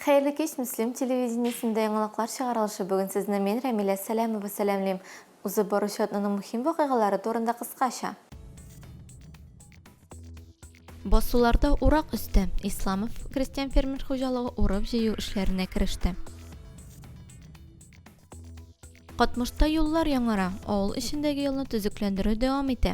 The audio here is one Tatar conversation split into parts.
Hayırlı kеш Müslüm televiziyyesinde yanılыкlar çıkarılışı bugün sizinle men Ramila Salamova salamlayım. Uzı boruşatının muhim vakıgaları torunda kıskaşa. Bosularda Urak üstü İslamov Kristian fermer hocalığı urab jeyu işlerine kirişti. Qatmışta yollar yangara, oğul işindeki yolunu tüzüklendiriyor devam etti.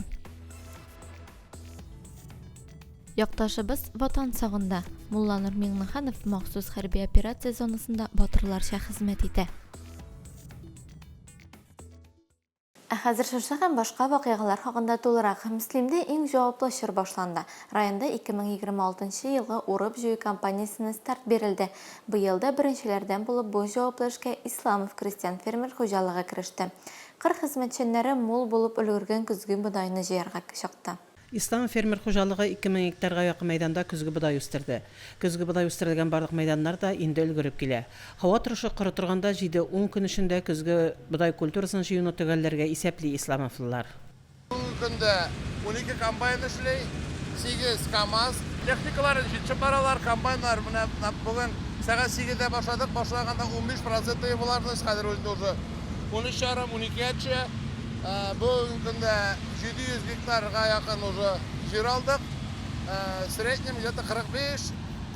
Yaktaşыбыз vatan sağında Mullanur Mingnahanov maxsus harbiy operatsiya zonasında batırlarcha xizmat etdi. Hazır şuşagan başka vakıgalar haqında to'liroq Müslimde eng javobli ishlar boshlandi. Rayonda 2026-yilgi urib jo'yu kampaniyasini start berildi. Bu yilda birinchilardan bo'lib bu javobli ishga Islamov Kristian fermer xo'jaligi kirishdi. Qir xizmatchilari mo'l bo'lib ulgurgan kuzgi budayni jerga chiqdi. İslam fermer xo'jaligi 2000 hektarga yaqin maydonda kuzgi buday o'stirdi. Kuzgi buday o'stirilgan barliq maydonlar da endi ulgurib keladi. Havo turishi quri turganda 7-10 kun ichida kuzgi buday kulturasini jiyini tugallarga esapli Islamovlar. Kunda 12 kombayn ishlaydi, 8 KAMAZ, texnikalar, chiparalar, kombaynlar bugün saat 8'de başladık. Başlaganda 15% bularni hozir o'zida 13,5-12gacha bugün kunda 700 hektarga yaqin yer aldık. Среднем где-то 45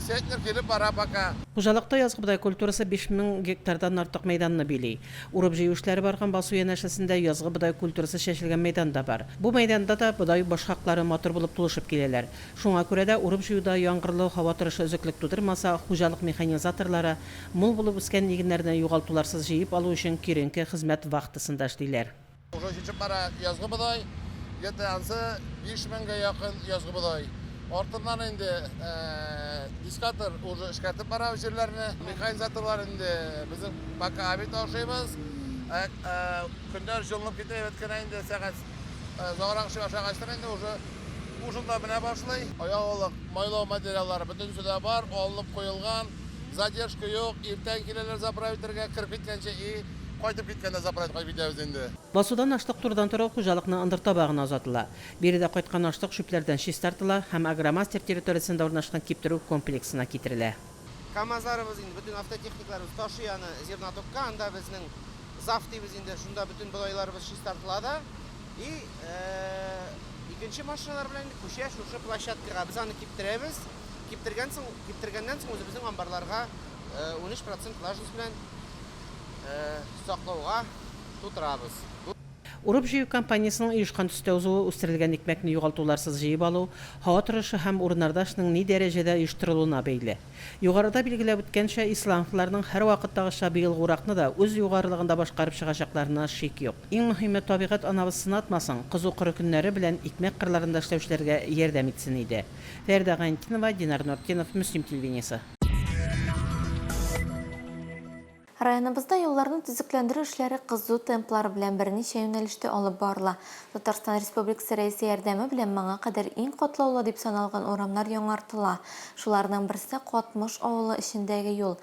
сентнер kelib bара пока. Xo'jalikda yazgı buday kulturasi 5000 gektardan ortiq maydonni belay. Urib jeyu ishlari bargan Basuya yanashasida yazgı buday kulturasi shashilgan maydonda bar. Bu maydonda da buday bosh haqlari motor bo'lib tulishib kelalar. Shunga ko'ra da urib jeyuda yong'irli havo turishi uzuklik tudirmasa, xo'jalik mexanizatorlari mo'l bo'lib o'sgan eginlarni yo'g'altularsiz jeyib olu uchun keyingi xizmat vaqtisida ishlaylar. Уже yetib bara yazgı buday, где-то 5000ga yaqin yazgı buday. Ortadan endi diskator уже ishlatib bara yerlarni, mexanizatorlar endi bizim пока abit oshaymiz. Kunlar yollanib ketayotgan endi saat zo'roq aşağı endi ujunda bina boshlay. Oyoqliq maylov materiallari butun suda bor, olib qo'yilgan. Задержка yo'q, ertaga kelar zapraviterga kirib ketgancha qaytib ketganda zapravit qo'yib ketamiz endi. Basudan açlıq turdan turib xo'jalikni indir tabağına uzatıla. Beride qaytgan açlıq şüplerden şiş tartıla, hem Agromaster territoriyasında o'rnashgan kiptiruv kompleksine ketirile. KAMAZlarımız indi bütün avtotexniklarımız taşıyanı zernatokka anda bizning zaftimiz indi şunda bütün budaylarımız şiş tartılada. И ikinci maşinalar bilan ko'sha shu plashatkaga biz ani kiptiramiz. Kiptirgandan so'ng o'zi bizning ambarlarga 13% lajins bilan saqlauga tuturabız. Urib jeyu kampaniyasının uyushgan tusda uzuvi o'stirilgan ekmekni yo'g'altularsız jeyib alu, havo turishi ham o'rinlardashning ne darajada uyushtiriluna beyli. Yuqorida belgilab o'tgancha Islamlarning har vaqtdagi beyil g'uraqni da o'z yuqoriligida boshqarib chiqashaqlarına shek yo'q. Eng muhimi tabiat anavisi sinatmasin, qizu quri kunlari bilan ekmek qirlarida ishlovchilarga yordam etsin edi. Ferda G'antinova, Dinar Nurtinov, Muslim televideniyesi. Rayonimizda yollarni tüzüklendirish ishlari qiziq templar bilan bir necha yo'nalishda olib borila. Tatariston Respublikasi raisi yordami bilan manga qadar eng qatlovli deb sanalgan o'ramlar yang'artila. Shularning birisi Qatmush ovuli ishindagi yo'l.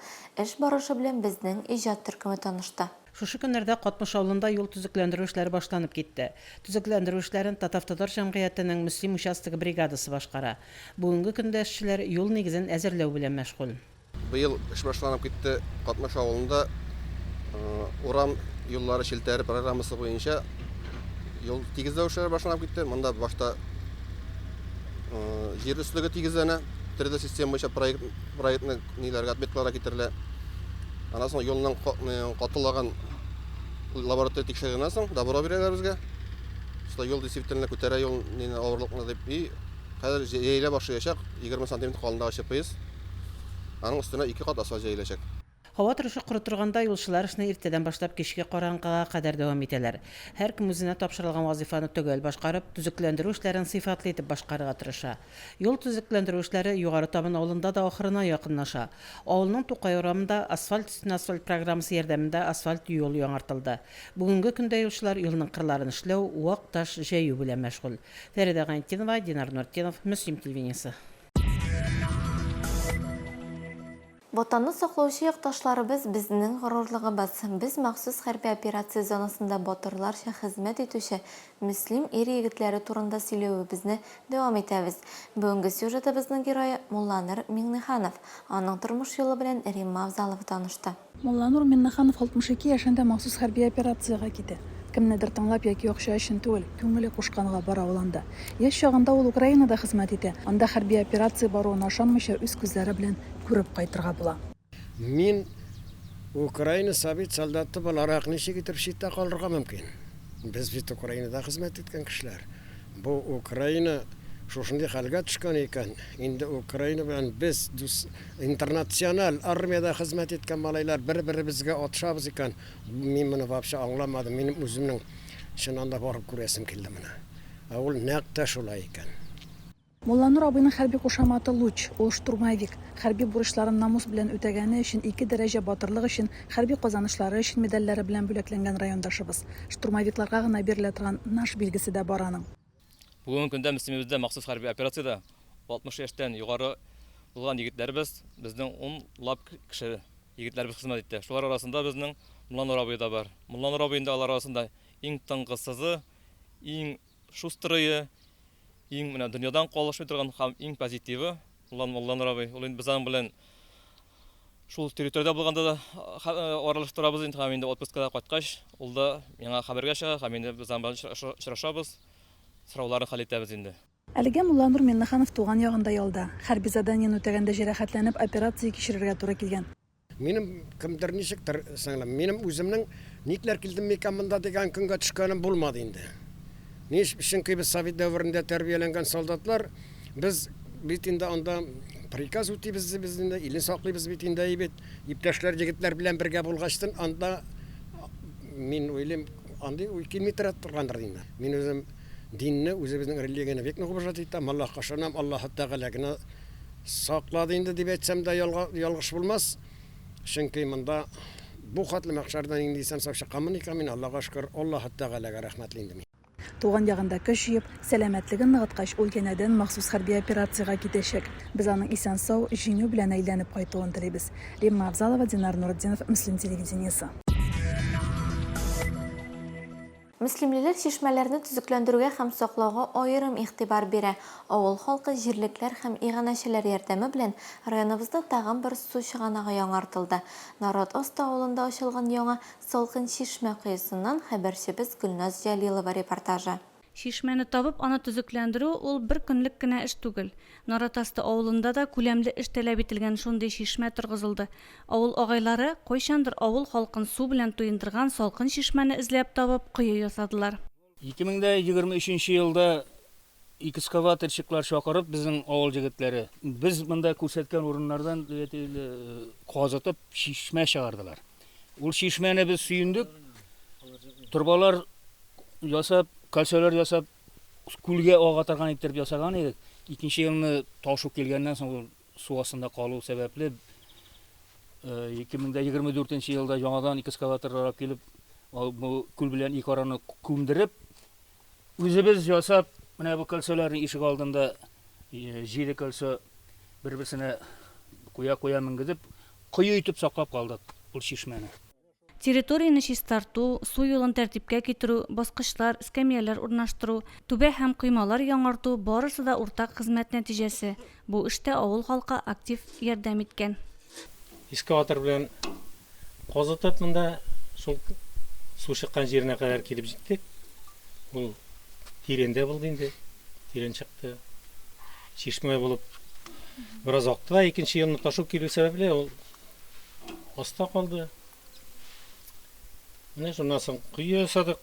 Ish borishi bilan bizning ijod turkumi tanishdi. Şuşu günlerde Qatmuş avlunda yol tüzüklendirish ishlari boshlanib ketdi. Tüzüklendirish ishlarini Tatavtador jamg'iyatining Muslim uchastigi brigadasi boshqara. Bugungi kunda ishchilar yo'l negizini әзерләү bilan mashg'ul. Bu yıl iş başlanıp gitti. Qatmuş avulunda Uram yolları şilteri programması boyunca yol tigizleu işleri başlanıp gitti. Bunda başta yer üstüge tigizlene 3D sistem boyunca proyektni nilerge atmetlara getirile. Ondan sonra yolundan qatılgan laboratoriya tekşergenden soň добро берелер bizge. Şunda yol действительно көтере yol ağırlıkını deyip қазір жейле başlayacak. 20 см қалында açıpıyız. Аның üstüne 2 kat asfalt jayılacak. Hava turishi quri turganda yo'lchilar ishni ertadan boshlab kechga qorong'iga qadar davom etadilar. Har kim o'zine topshirilgan vazifani tugal boshqarib, tuzuklantiruv ishlarini sifatli etib boshqarishga tirishadi. Yo'l tuzuklantiruv ishlari yuqori tomin ovulida da oxirina yaqinlasha. Ovulning To'qay o'ramida asfalt üstüne asfalt programmasi yordamida asfalt yo'l yang'artildi. Bugungi kunda yo'lchilar yo'lning qirlarini ishlov, vaqt tash jayu bilan mashg'ul. Ferida G'antinova, Dinar Nurtinov, Muslim televideniyesi. Ватанны саклаучы якташларыбыз безнең горурлыгыбыз. Без махсус хәрби операция зонасында батырларча хезмәт итүче мөслим ир-егетләре турында сөйләвебезне дәвам итәбез. Бүгенге сюжетыбызның герое Мулланур Миңнеханов. Аның тормыш юлы белән Римма Авзалова танышты. Мулланур Миңнеханов 62 яшендә махсус хәрби операцияга китә. Кемнедер тыңлап яки акча өчен түгел, күңеле кушканга бара ул анда. Яшь чагында ул Украинада хезмәт итә. Анда хәрби операция баруына ышанмыйча үз күзләре белән күреп кайтырга була. Мин Украина сабит солдаты буларак ничек итеп читтә калырга мөмкин? Без бит Украинада хезмәт иткән кешеләр. Бу Украина шушындый хәлгә төшкән икән. Инде Украина белән без интернациональ армияда хезмәт иткән малайлар бер-беребезгә атышабыз икән. Мин моны вообще аңламадым. Минем үземнең чыннан да барып күрәсем килде менә. Ул нәкъ тә шулай икән. Мулланур абыйның хәрби кушаматы Луч, ул штурмовик. Хәрби бурычларын намус белән үтәгәне өчен 2 дәрәҗә батырлык өчен, хәрби казанышлары өчен медальләре белән бүләкләнгән райондашыбыз. Штурмовикларга гына бирелә торган наш билгесе дә бар аның. Бүгенге көндә мөслимебездә махсус хәрби операциядә 60 яшьтән югары булган егетләребез, безнең 10 лап кеше егетләребез хезмәт итте. Шулар арасында безнең Мулланур абый да бар. Мулланур абый инде алар арасында иң тыңгысызы, иң шустрые, иң менә дөньядан калышмый торган һәм иң позитивы Мулланур абый. Ул инде безнең белән шул территориядә булганда да аралаштырабыз инде һәм инде отпускка кайткач, ул да миңа хәбәргә чыга һәм инде безнең белән очрашабыз. Сорауларын хәл итәбез инде. Әлегә Мулланур Миңнеханов туган ягында ялда. Хәрби заданиен үтәгәндә җәрәхәтләнеп операция кичерергә туры килгән. Минем кемдер ничектер сеңлем, минем үземнең никләр килдем микән монда дигән көнгә төшкәнем булмады инде. Чөнки без совет дәврендә тәрбияләнгән солдатлар, без бит инде анда приказ үтибез, без инде илне саклыйбыз бит инде бит. Иптәшләр егетләр белән бергә булгачтын анда мин уйлыйм, андый 2 метр торгандыр инде. Мин үзем dinni үзебезнең религияне бик нык хөрмәт итәм. Аллаһка ышанам, Аллаһ Тәгалә генә саклады инде дип әйтсәм дә ялгыш булмас. Чөнки монда бу хатлы мәхшәрдән инде исән сау чыкканмын икән, мин Аллаһка шөкер, Аллаһ Тәгаләгә рәхмәтле инде. Туган ягында көч җыеп, сәламәтлеген ныгыткач, ул янәдән махсус хәрби операциягә китәчәк. Без аның исән сау җиңү белән әйләнеп кайтуын телибез. Римма Авзалова, Динар Нуретдинов, Мөслим телевидениесе. Мөслимлеләр чишмәләрне төзекләндерүгә һәм саклауга аерым игътибар бирә. Авыл халкы җирлекләр һәм иганәчеләр ярдәме белән районыбызда тагын бер су чыганагы яңартылды. Народ Оста авылында ачылган яңа салкын чишмә коесыннан хәбәрчебез Гөлназ Җәлилова репортажы. Шишмәне табып, аны төзекләндерү ул бер көнлек кенә эш түгел. Наратасты авылында да күләмле эш таләп ителгән шундый шишмә торгызылды. Авыл агайлары кайчандыр авыл халкын су белән туендырган салкын шишмәне эзләп табып, кое ясадылар. 2023 елда экскаваторчыклар чакырып безнең авыл җегетләре без монда күрсәткән урыннардан казытып шишмә чыгардылар. Ул шишмәне без сөендек, турбалар ясап, кальсолар ясап, күлгә агатырган итеп ясаган идек. Икенче елны ташу килгәннән соң су астында калу сәбәпле 2024 елда яңадан экскаваторлар килеп, бу күл белән ике араны күмдереп, үзебез ясап, менә бу кальсоларны ишек алдында 7 кальсо бер-берсенә куя менгезеп, кое итеп саклап калдык бу шишмәне. Территорияны чистарту, су юлын тәртипкә китерү, баскычлар, эскәмияләр урнаштыру, түбә һәм коймалар яңарту барысы да уртак хезмәт нәтиҗәсе. Бу эштә авыл халкы актив ярдәм иткән. Экскаватор белән казытып монда шул су чыккан җиренә кадәр килеп җиттек. Ул тирәндә булды инде. Тирән чыкты. Чишмә булып бераз акты. Икенче елны ташу килү сәбәпле ул аста калды. Менә шуннан соң кое ясадык.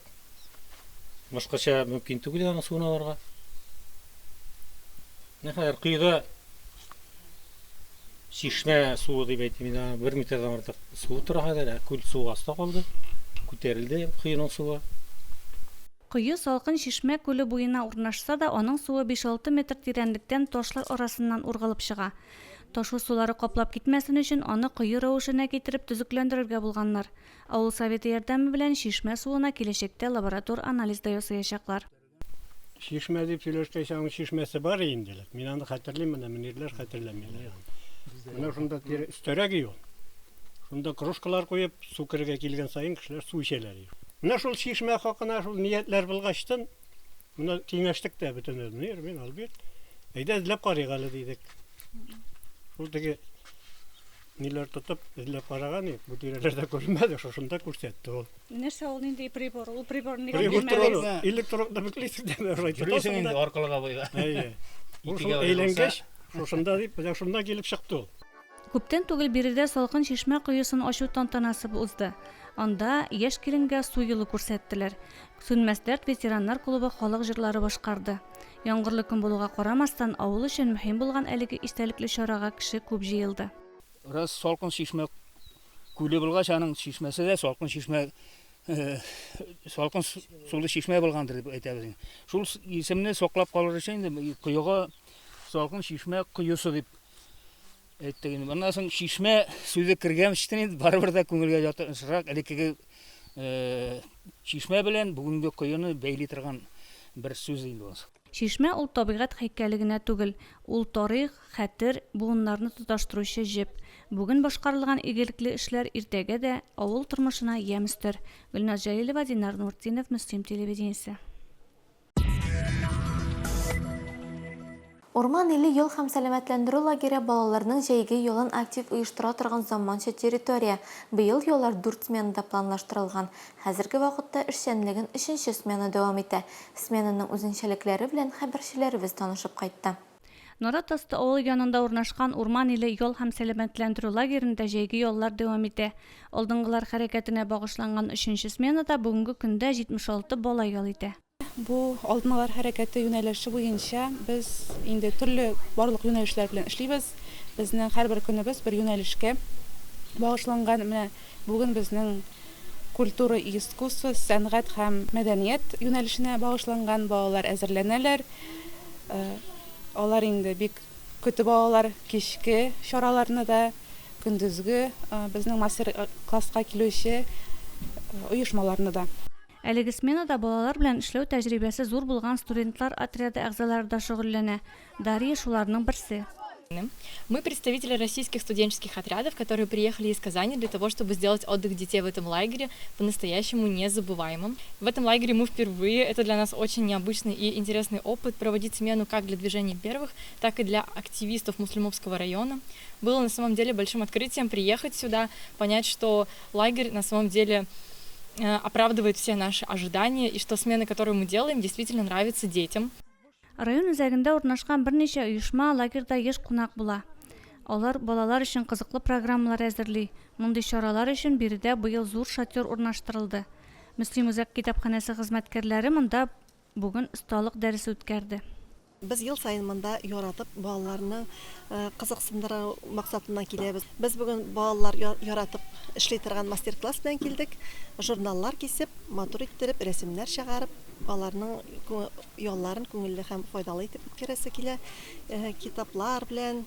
Башкача мөмкин түгел аны суны алырга. Нәһәр кыйда шишмә суы дип әйтим, 1 метрдан артык су тора хәзер, күл су аста калды. Күтәрелде кыйның суы. Кое салкын шишмә күле буена урнашса да, аның суы 5-6 метр тирәнлектән ташлар арасыннан ургылып чыга. Ташу сулары каплап китмәсен өчен аны кое рәвешенә китереп төзекләндерергә булганнар. Авыл советы ярдәме белән шишмә суына киләчәктә лаборатор анализ да ясаячаклар. Шишмә дип сөйләшкән шишмәсе бар инде. Мин аны хәтерлим, менә минерләр хәтерләмиләр. Менә шунда өстәрәк үй ул. Шунда кружкалар куеп, су кергә килгән сайын кешеләр су эчәләр. Менә шул чишмә хакына шул ниятләр булгачтан, менә киңәштек тә бөтен мин Альберт. Әйдә эзләп карыйк әле дидек. Шул теге ниләр тотып эзләп караган иде. Бу тирәләрдә күрмәде, шушында күрсәтте ул. Нәрсә ул нинди прибор? Ул прибор нигә Электронда биклисез дә бар. Жүресең инде аркалыга буйга. Әйе. Шул әйләнгәч, шушында дип, шунда килеп чыкты ул. Күптән түгел биредә салкын чишмә коесын ачу тантанасы узды. Анда яшь киленгә су юлы күрсәттеләр. Сүнмәс дәрт ветераннар клубы халык җырлары башкарды. Яңгырлы көн булуга карамастан, авыл өчен мөһим булган әлеге истәлекле чарага кеше күп җыелды. Раз салкын чишмә күле булгач, аның чишмәсе дә салкын чишмә салкын сулы чишмә булгандыр дип әйтәбез. Шул исемне саклап калыр өчен инде коега салкын чишмә коесы дип әйттек. Моннан соң чишмә сүзе кергән өчен инде барыбер дә күңелгә ятышрак, элекеге чишмә белән бүгенге коены бәйли торган бер сүз инде ул. Чишмә ул табигать һәйкәле генә түгел, ул тарих, хәтер, буыннарны тоташтыручы җеп. Бүген башкарылган игелекле эшләр иртәгә дә авыл тормышына ямьстер. Гөлназ Җәлилова, Динар Нуртдинов, Мөслим телевидениесе. Урман иле юл һәм сәламәтләндерү лагере балаларның җәйге юлын актив оештыра торган заманча территория. Быел юллар 4 сменада планлаштырылган. Хәзерге вакытта эшчәнлеген 3нче смена дәвам итә. Сменаның үзенчәлекләре белән хәбәрчеләребез танышып кайтты. Нарат асты авыл янында урнашкан Урман иле юл һәм сәламәтләндерү лагерендә җәйге юллар дәвам итә. Алдынгылар хәрәкәтенә багышланган 3нче сменада бүгенге көндә 76 бала ял итә. Бу алдынгылар хәрәкәте юнәлеше буенча без инде төрле барлык юнәлешләр белән эшлибез. Безнең һәрбер көнебез бер юнәлешкә багышланган. Менә бүген безнең культура и искусство, сәнгать һәм мәдәният юнәлешенә багышланган балалар әзерләнәләр. Алар инде бик көтеп алалар кичке чараларны да, көндезге безнең мастер-класска килүче оешмаларны да. Әлеге сменада балалар белән эшләү тәҗрибәсе зур булган студентлар отряды әгъзалары да шөгыльләнә. Дарья шуларның берсе. Мы представители российских студенческих отрядов, которые приехали из Казани для того, чтобы сделать отдых детей в этом лагере по-настоящему незабываемым. В этом лагере мы впервые, это для нас очень необычный и интересный опыт, проводить смену как для движения первых, так и для активистов Муслимовского района. Было на самом деле большим открытием приехать сюда, понять, что лагерь на самом деле оправдывает все наши ожидания и что смены, которые мы делаем, действительно нравятся детям. Район үзәгендә урнашкан берничә оешма лагерьда еш кунак була. Алар балалар өчен кызыклы программалар әзерли. Мондый чаралар өчен биредә быел зур шатер урнаштырылды. Мөслим үзәк китапханәсе хезмәткәрләре монда бүген осталык дәресе үткәрде. Без ел сайын монда яратып балаларны кызыксындыру максатыннан киләбез. Без бүген балалар яратып эшли торган мастер-класс белән килдек. Журналлар кисеп, матур иттереп, рәсемнәр чыгарып, балаларның ялларын күңелле һәм файдалы итеп үткәрәсе килә. Китаплар белән,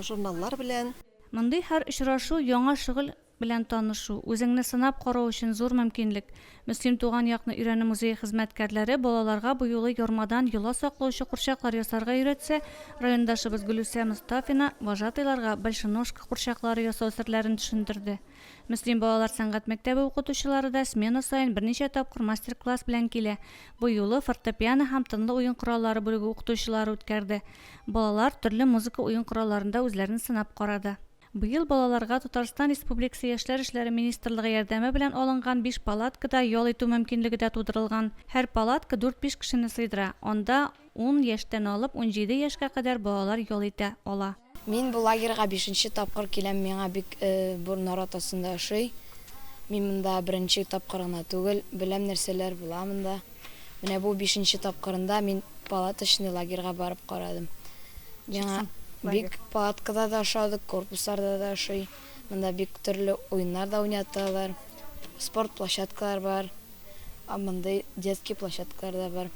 журналлар белән. Мондый һәр очрашу яңа шөгыль белән танышу, үзеңне сынап карау өчен зур мөмкинлек. Мөслим туган якны өйрәнү музее хезмәткәрләре балаларга бу юлы ярмадан йола саклаучы курчаклар ясарга өйрәтсә, райондашыбыз Гөлүсә Мустафина вожатыйларга большеножка курчаклары ясау серләрен төшендерде. Мөслим балалар сәнгать мәктәбе укытучылары да смена сайын берничә тапкыр мастер-класс белән килә. Бу юлы фортепиано һәм тынлы уен кораллары бүлеге укытучылары үткәрде. Балалар төрле музыка уен коралларында үзләрен сынап карады. Быел балаларга Татарстан Республикасы Яшьләр эшләре министрлыгы ярдәме белән алынган 5 палаткада ял итү мөмкинлеге дә тудырылган. Һәр палатка 4-5 кешене сыйдыра. Анда 10 яшьтән алып 17 яшькә кадәр балалар ял итә ала. Мин бу лагерьга 5нче тапкыр киләм. Миңа бик бу нарат астында ошый. Мин монда беренче тапкыр гына түгел, беләм нәрсәләр була монда. Менә бу 5нче тапкырында мин палаточный лагерьга барып карадым. Миңа бик палаткада да ашадык, корпусларда да ашый. Монда бик төрле уеннар да уйнаталар. Спорт площадкалар бар. Монда детский площадкалар да бар.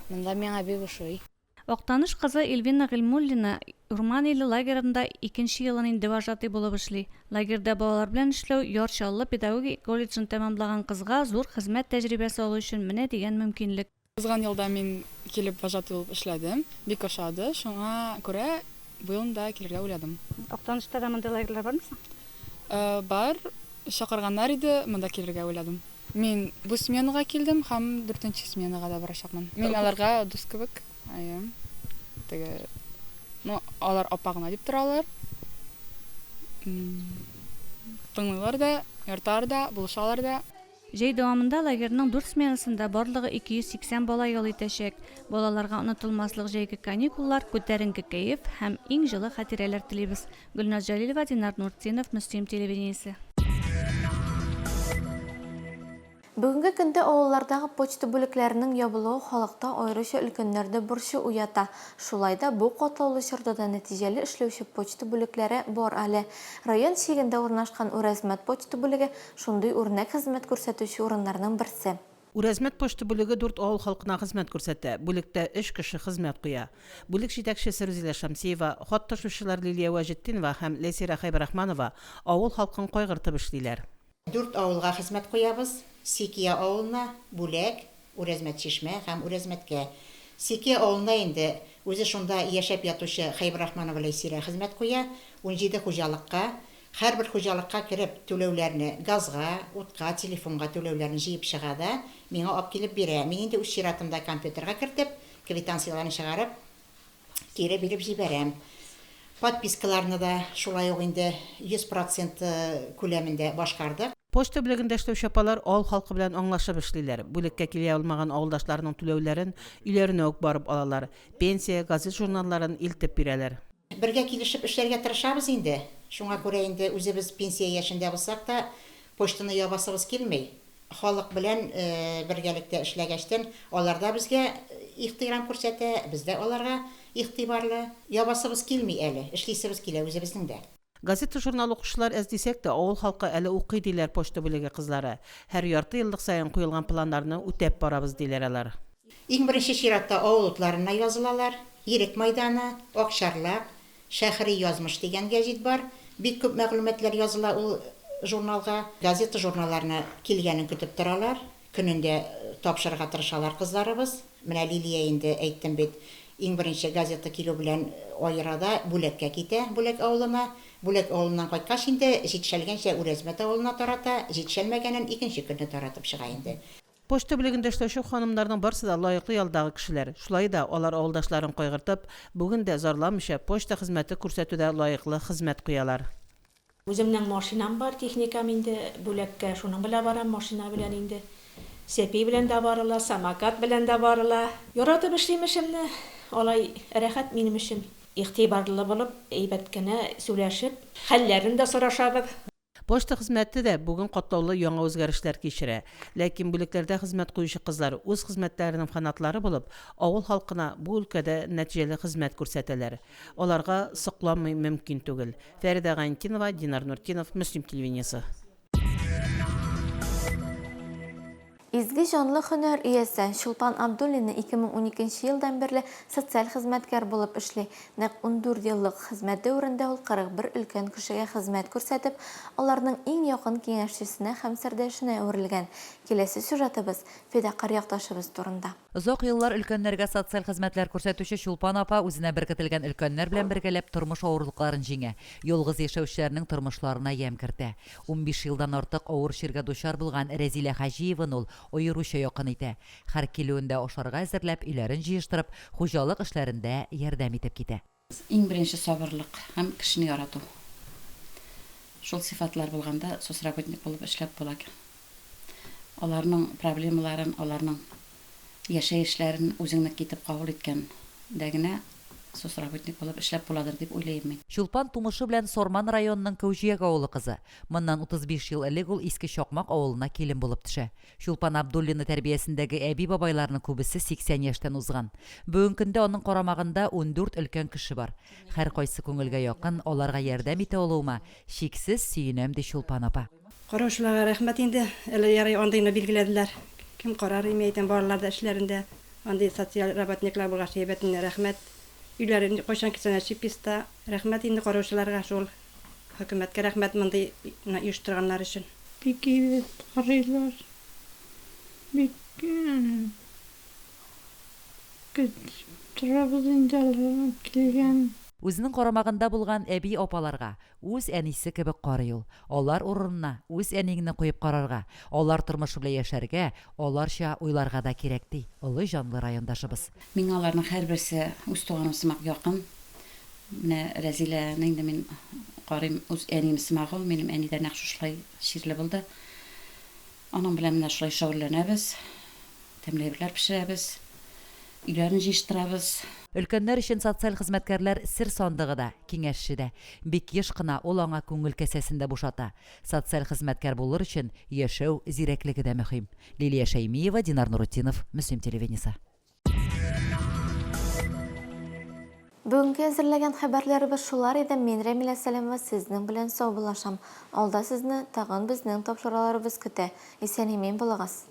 Монда миңа бик ошый. Актаныш кызы Эльвина Гыйльмуллина Урман иле лагерында 2нче елын инде вожатый булып эшли. Лагерьда балалар белән эшләү Ярчаллы педагогик колледжын тәмамлаган кызга зур хезмәт тәҗрибәсе алу өчен менә дигән мөмкинлек. Узган елда мин килеп вожатый булып эшләдем. Бик ошады. Шуңа күрә быел да килергә уйладым. Актанышта да мондай лагерьлар бармы? Бар, чакырганнар иде, монда килергә уйладым. Мин бу сменага килдем һәм 4нче сменага да барачакмын. Мин аларга дус кебек, теге, алар апагына дип торалар. Тыңлыйлар да, яртар да, булышалар да. Җәй дәвамында лагерьнең 4 сменасында барлыгы 280 бала ял итәчәк. Балаларга онытылмаслык җәйге каникуллар, күтәренке кәеф һәм иң җылы хатирәләр телибез. Гөлназ Җәлилова, Динар Нуртдинов, Мөслим телевидениесе. Бүгенге көндә авыллардагы почта бүлекләренең ябылуы халыкта аеруча өлкәннәрдә борчу уята. Шулай да бу катлаулы чорда да нәтиҗәле эшләүче почта бүлекләре бар әле. Район чигендә урнашкан Үрәзмәт почта бүлеге шундый үрнәк хезмәт күрсәтүче урыннарның берсе. Үрәзмәт почта бүлеге 4 авыл халкына хезмәт күрсәтә. Бүлектә 3 кеше хезмәт куя. Бүлек җитәкчесе Рүзилә Шамсиева, хат ташучылар Лилия Ваҗетдинова һәм Ләсира Хайбарахманова авыл халкын кайгыртып эшлиләр. 4 авылга хезмәт куябыз. Сикия авылына, Бүләк, Үрәзмәт Чишмә һәм Үрәзмәткә. Сикия авылына инде үзе шунда яшәп ятучы Хайбарахманова Ләсира хезмәт куя. 17 хуҗалыкка, һәрбер хуҗалыкка кереп түләүләрне газга, утка, телефонга түләүләрне җыеп чыга да, миңа алып килеп бирә. Мин инде үз чиратымда компьютерга кертеп, квитанцияларны чыгарып, кире биреп җибәрәм. Подпискаларны да шулай ук инде 100% күләмендә башкардык. Почта бүлегендә эшләүче апалар авыл халкы белән аңлашып эшлиләр. Бүлеккә килә алмаган авылдашларының түләүләрен өйләренә үк барып алалар. Пенсия, газет журналларын илтеп бирәләр. Бергә килешеп эшләргә тырышабыз инде. Шуңа күрә инде үзебез пенсия яшендә булсак та, почтаны ябасыбыз килми. Халык белән бергәлектә эшләгәчтән, алар да безгә ихтирам күрсәтә, без дә аларга ихтибарлы. Ябасыбыз килми әле, эшлисебез килә үзебезнең дә. Газета журнал укучылар әз дисәк тә, авыл халкы әле укый диләр почта бүлеге кызлары. Һәр ярты еллык сайын куелган планнарны үтәп барабыз диләр алар. Иң беренче чиратта авыл утларына язылалар. Ирек мәйданы, Акчарлак, Шәһри язмыш дигән гәҗит бар. Бик күп мәгълүматлар языла ул журналга. Газета журналларны килгәнен көтеп торалар. Көнендә тапшырырга тырышалар кызларыбыз. Менә Лилия инде әйттем бит. Иң беренче газета килү белән айрада Бүләккә китә, Бүләк авылына. Бүләк авылыннан кайткач инде җитешелгәнчә Үрәзмәт авылына тарата, җитешелмәгәнен икенче көнне таратып чыга инде. Почта бүлегендә эшләүче ханымнарның барысы да лаеклы ялдагы кешеләр. Шулай да алар авылдашларын кайгыртып, бүген дә зарламыйча почта хезмәте күрсәтүдә лаеклы хезмәт куялар. Үземнең машинам бар, техникам инде Бүләккә шуның белән барам, машина белән инде. Сепи белән дә барыла, самокат белән дә барыла. Яратып эшлим эшемне, алай рәхәт минем эшем. Игътибарлы булып, әйбәт кенә сөйләшеп, хәлләрен дә сорашабыз. Почта хезмәте дә бүген катлаулы яңа үзгәрешләр кичерә. Ләкин бүлекләрдә хезмәт куючы кызлар үз хезмәтләренең фанатлары булып, авыл халкына бу өлкәдә нәтиҗәле хезмәт күрсәтәләр. Аларга сокланмый мөмкин түгел. Фәридә Гаинтинова, Динар Нуртдинов, Мөслим телевидениесе. Изге җанлы һөнәр иясе Чулпан Абдуллина 2012 елдан бирле социаль хезмәткәр булып эшли. Нәкъ 14 еллык хезмәт дәврендә ул 41 өлкән кешегә хезмәт күрсәтеп, аларның иң якын киңәшчесенә һәм сердәшенә әверелгән. Киләсе сюжетыбыз Фидакар якташыбыз турында. Озак еллар өлкәннәргә социаль хезмәтләр күрсәтүче Чулпан апа үзенә беркетелгән өлкәннәр белән бергәләп тормыш авырлыкларын җиңә. Ялгыз яшәүчеләрнең тормышларына ямь кертә. 15 елдан артык авыр чиргә дучар булган Рәзилә Хаҗиеваны ул аеруча якын итә. Һәр килүендә ашарга әзерләп, өйләрен җыештырып, хуҗалык эшләрендә ярдәм итеп китә. Иң беренче сабырлык һәм кешене ярату. Шул сыйфатлар булганда соцработник булып эшләп була икән. Аларның проблемаларын, аларның яшәешләрен үзеңне китеп кабул иткән дәгенә соцработник булып эшләп буладыр дип уйлыйм мин. Чулпан тумышы белән Сорман районының Кәүҗиәк авылы кызы. Моннан 35 ел элек ул Иске Чакмак авылына килен булып төшә. Чулпан Абдуллина тәрбиясендәге әби-бабайларның күбесе 80 яшьтән узган. Бүгенге көндә аның карамагында 14 өлкән кеше бар. Һәр кайсы күңелгә якын, аларга ярдәм итә алуыма шиксез сөенәм ди Чулпан апа. Караучыларга рәхмәт инде. Әле ярый андыйны билгеләделәр. Кем карар имәйтен барлар да эшләрендә. Андый социаль работниклар булгач әйбәтенә рәхмәт. Үйләрен кайчан китсәнә чиписта. Рәхмәт инде караучыларга шул. Хөкүмәткә рәхмәт мондый оештырганнар өчен. Бик әйбәт карыйлар. Бик көттерәбез инде аларны килгән. Үзенең карамагында булган әби апаларга, үз әнисе кебек карый ул. Алар урынына үз әнигне куеп карарга, алар тормышы белән яшәргә, аларча уйларга да кирәк ди. Олы җанлы райондашыбыз. Миңа аларның һәрберсе үз туганым сымак якын. Менә Рәзиләне инде мин карыйм, үз әним сымак ул. Минем әнидән нәкъ шулай ширле булды. Аның белән менә шулай шөгыльләнәбез. Тәмләйберләр пешерәбез. Өйләрен җыештырабыз. Өлкәннәр өчен социаль хезмәткәрләр сер сандыгы да, киңәшче дә. Бик еш кына ул аңа күңел кәсәсендә бушата. Социаль хезмәткәр булыр өчен яшәү зирәклеге дә мөһим. Лилия Шәймиева, Динар Нурутдинов, Мөслим телевидениесе. Бүгенге әзерләгән хәбәрләребез шулар иде. Мин Рәмилә Сәлимова сезнең белән саубуллашам. Алда сезне тагын безнең тапшыруларыбыз көтә. Исән-имин булыгыз.